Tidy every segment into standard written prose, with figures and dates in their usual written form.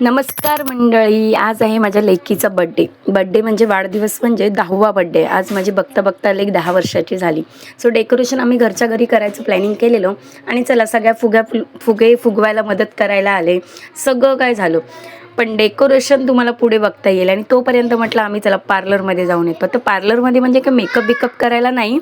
नमस्कार मंडळी, आज आहे माझ्या लेकीचा बड्डे म्हणजे वाढदिवस म्हणजे 10वा बड्डे. आज माझी बघता बघता लेक 10 वर्षाची झाली. सो डेकोरेशन आम्ही घरच्या घरी करायचं प्लॅनिंग केलेलं आणि चला सगळ्या फुगे फुगवायला मदत करायला आले. सगळं काय झालं, पण डेकोरेशन तुम्हाला पुढे बघता येईल. आणि तोपर्यंत म्हटलं आम्ही चला पार्लरमध्ये जाऊन येतो. तर पार्लरमध्ये म्हणजे काय मेकअप बिकअप करायला नाही,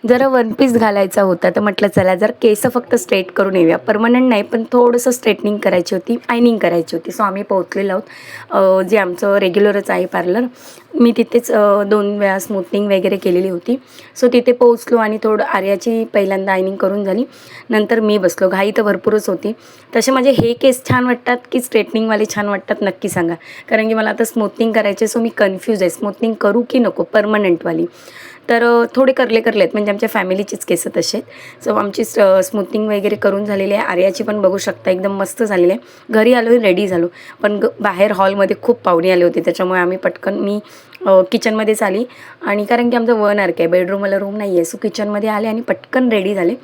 जरा वन पीस घालायचा होता. तर म्हटलं चला जर केस फक्त स्ट्रेट करून येऊया, परमनंट नाही पण थोडंसं स्ट्रेटनिंग करायची होती, आयनिंग करायची होती. सो आम्ही पोहोचलेलो आहोत, जे आमचं रेग्युलरच आहे पार्लर. मी तिथेच 2 वेळा स्मूथनिंग वगैरे केलेली होती. सो तिथे पोहोचलो आणि थोडं आर्याची पहिल्यांदा आयनिंग करून झाली. नंतर मी बसलो, घाई तर भरपूरच होती. तसे माझे हे केस छान वाटतात की स्ट्रेटनिंगवाले छान वाटतात नक्की सांगा, कारण की मला आता स्मूथनिंग करायचे. सो मी कन्फ्यूज आहे, स्मूथनिंग करू की नको परमनंटवाली. तर थोडे करले आहेत, म्हणजे आमच्या फॅमिलीचीच केस तसे आहेत. सो आमची स्मूथिंग वगैरे करून झालेली आहे. आर्याची पण बघू शकता एकदम मस्त झालेली आहे. घरी आलो रेडी झालो, पण बाहेर हॉलमध्ये खूप पाहुणे आले होते, त्याच्यामुळे आम्ही पटकन मी किचनमध्येच आली. आणि कारण की आमचं 1 RK आहे, बेडरूमला रूम नाही आहे. सो किचनमध्ये आले आणि पटकन रेडी झाले.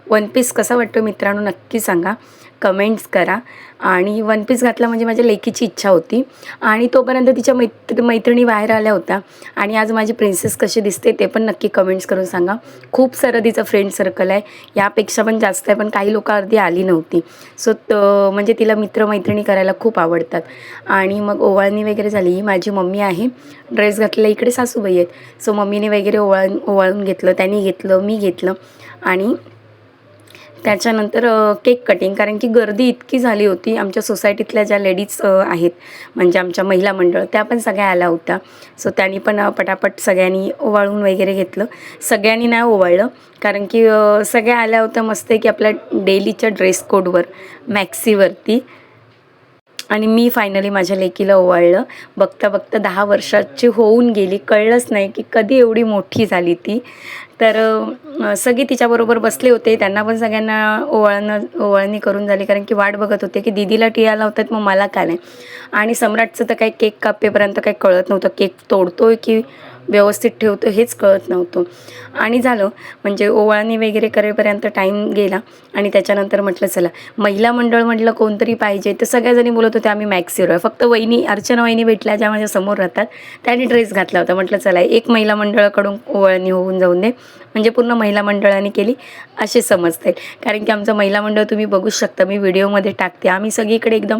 वन पीस कसा वाटतो मित्रांनो नक्की सांगा, कमेंट्स करा. आणि वन पीस घातला म्हणजे माझ्या लेकीची इच्छा होती. आणि तोपर्यंत तिच्या मैत्रिणी बाहेर आल्या होत्या. आणि आज माझी प्रिन्सेस कशी दिसते ते पण नक्की कमेंट्स करून सांगा. खूप सारं तिचं फ्रेंड सर्कल आहे, यापेक्षा पण जास्त आहे, पण काही लोक अर्धी आली नव्हती. सो म्हणजे तिला मित्रमैत्रिणी करायला खूप आवडतात. आणि मग ओवाळणी वगैरे झाली. ही माझी मम्मी आहे, ड्रेस घातलेला. इकडे सासूबाई आहेत. सो मम्मीने वगैरे ओवाळून घेतलं, त्यांनी घेतलं, मी घेतलं. आणि त्याच्यानंतर केक कटिंग, कारण की गर्दी इतकी झाली होती. आमच्या सोसायटीतल्या ज्या लेडीज आहेत, म्हणजे आमच्या महिला मंडळ, त्या पण सगळ्या आल्या होत्या. सो त्यांनी पण पटापट सगळ्यांनी ओवाळून वगैरे घेतलं. सगळ्यांनी नाही ओवाळलं, कारण की सगळ्या आल्या होत्या मस्त की आपल्या डेलीच्या ड्रेस कोडवर, मॅक्सीवरती. आणि मी फायनली माझ्या लेकीला ओवाळलं. बघता बघता 10 वर्षाची होऊन गेली, कळलंच नाही की कधी एवढी मोठी झाली ती. तर सगळे तिच्याबरोबर बसले होते, त्यांना पण सगळ्यांना ओवाळणी करून झाली, कारण की वाट बघत होते की दीदीला टिया लावतात मग मला का नाही. आणि सम्राटचं तर काही केक कापेपर्यंत काही कळत नव्हतं, केक तोडतोय की व्यवस्थित ठेवतो हेच कळत नव्हतं. आणि झालं म्हणजे ओवाळणी वगैरे करेपर्यंत टाईम गेला. आणि त्याच्यानंतर म्हटलं चला महिला मंडळ म्हटलं कोणतरी पाहिजे, तर सगळ्याजणी बोलत होत्या आम्ही मॅक्सीवर आहे. फक्त वहिनी अर्चना वहिनी भेटल्या, ज्या माझ्या समोर राहतात, त्यांनी ड्रेस घातला होता. म्हटलं चला एक महिला मंडळाकडून ओवाळणी होऊन जाऊन दे, म्हणजे पूर्ण महिला मंडळाने केली असे समजते. कारण की आमचं महिला मंडळ तुम्ही बघू शकता, मी व्हिडिओमध्ये टाकते. आम्ही सगळीकडे एकदम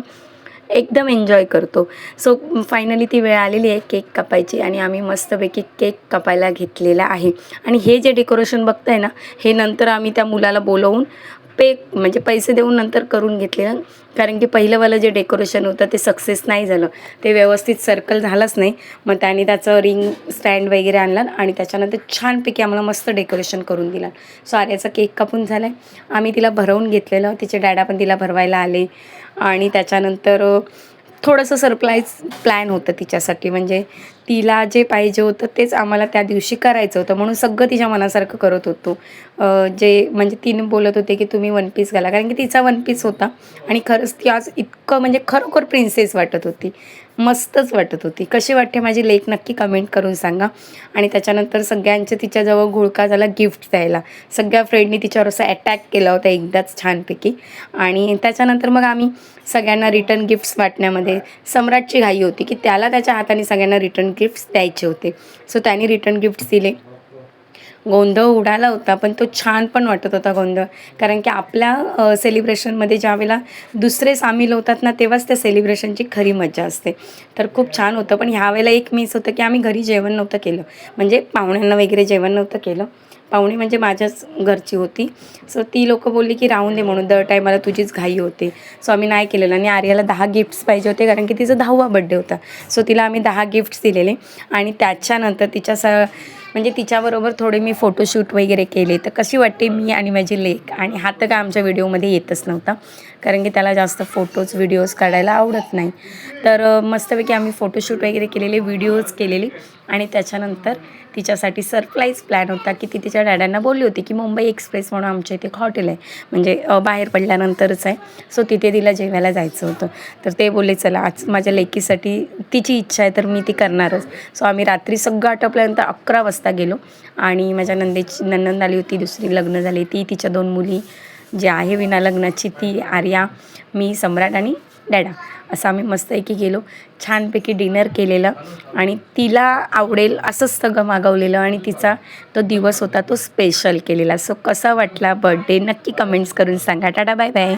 एकदम एन्जॉय करतो. सो फायनली ती वेळ आलेली आहे केक कापायची, आणि आम्ही मस्तपैकी केक कापायला घेतलेला आहे. आणि हे जे डेकोरेशन बघताय ना, हे नंतर आम्ही त्या मुलाला बोलवून म्हणजे पैसे देऊन नंतर करून घेतलेलं. कारण की पहिलंवालं जे डेकोरेशन होतं ते सक्सेस नाही झालं, ते व्यवस्थित सर्कल झालंच नाही. मग त्याने त्याचं रिंग स्टँड वगैरे आणलं आणि त्याच्यानंतर छानपैकी आम्हाला मस्त डेकोरेशन करून दिलं. सो आर्याचा केक कापून झाला आहे, आम्ही तिला भरवून घेतलेलं. तिचे डॅडा पण तिला भरवायला आले. आणि त्याच्यानंतर थोडंसं सरप्राईज प्लॅन होतं तिच्यासाठी, म्हणजे तिला जे पाहिजे होतं तेच आम्हाला त्या दिवशी करायचं होतं, म्हणून सगळं तिच्या मनासारखं करत होतो. जे म्हणजे तिने बोलत होते की तुम्ही वन पीस घाला, कारण की तिचा वन पीस होता. आणि खरंच ती आज इतकं म्हणजे खरोखर प्रिन्सेस वाटत होती, मस्तच वाटत होती. कशी वाटते माझी लेक नक्की कमेंट करून सांगा. आणि त्याच्यानंतर सगळ्यांचे तिच्याजवळ घोळका झाला गिफ्ट द्यायला. सगळ्या फ्रेंडनी तिच्यावर असं अटॅक केला होता एकदाच छानपैकी. आणि त्याच्यानंतर मग आम्ही सगळ्यांना रिटर्न गिफ्ट्स वाटण्यामध्ये सम्राटची घाई होती की त्याला त्याच्या हाताने सगळ्यांना रिटर्न गिफ्ट्स द्यायचे होते. सो त्यांनी रिटर्न गिफ्ट्स दिले. गोंधळ उडाला होता, पण तो छान पण वाटत होता गोंधळ, कारण की आपल्या सेलिब्रेशनमध्ये ज्यावेळेला दुसरे सामील होतात ना, तेव्हाच त्या सेलिब्रेशनची खरी मजा असते. तर खूप छान होतं. पण ह्यावेळेला एक मिस होतं की आम्ही घरी जेवण नव्हतं केलं, म्हणजे पाहुण्यांना वगैरे जेवण नव्हतं केलं. पाहुणे म्हणजे माझ्याच घरची होती. सो ती लोकं बोलली की राहून दे, म्हणून दर टायमाला तुझीच घाई होते. सो आम्ही नाही केलेलं. आणि आर्याला 10 गिफ्ट्स पाहिजे होते, कारण की तिचा 10वा बड्डे होता. सो तिला आम्ही 10 गिफ्ट्स दिलेले. आणि त्याच्यानंतर म्हणजे तिच्याबरोबर थोडे मी फोटोशूट वगैरे केले. तर कशी वाटते मी आणि माझी लेक. आणि हा तर काय आमच्या व्हिडिओमध्ये येतच नव्हता, कारण की त्याला जास्त फोटोज व्हिडिओज काढायला आवडत नाही. तर मस्तपैकी आम्ही फोटोशूट वगैरे केलेले, व्हिडिओज केलेले. आणि त्याच्यानंतर तिच्यासाठी सरप्राईज प्लॅन होता की ती तिच्या डॅडांना बोलली होती की मुंबई एक्सप्रेस म्हणून आमच्या इथे एक हॉटेल आहे, म्हणजे बाहेर पडल्यानंतरच आहे. सो तिथे तिला जेवायला जायचं होतं. तर ते बोलले चला आज माझ्या लेकीसाठी तिची इच्छा आहे तर मी ती करणारच. सो आम्ही रात्री सगळं आटोपल्यानंतर 11 वाजता गेलो. आणि माझ्या नणंद आली होती, दुसरी लग्न झाली ती, तिच्या 2 मुली, जी आहे विना लग्नाची ती आर्या, मी, सम्राट आणि डॅडा असं आम्ही मस्तपैकी गेलो, छानपैकी डिनर केलेलं आणि तिला आवडेल असंच सगळं मागवलेलं आणि तिचा तो दिवस होता तो स्पेशल केलेला. सो कसा वाटला बर्थडे नक्की कमेंट्स करून सांगा. Ta-ta bye bye.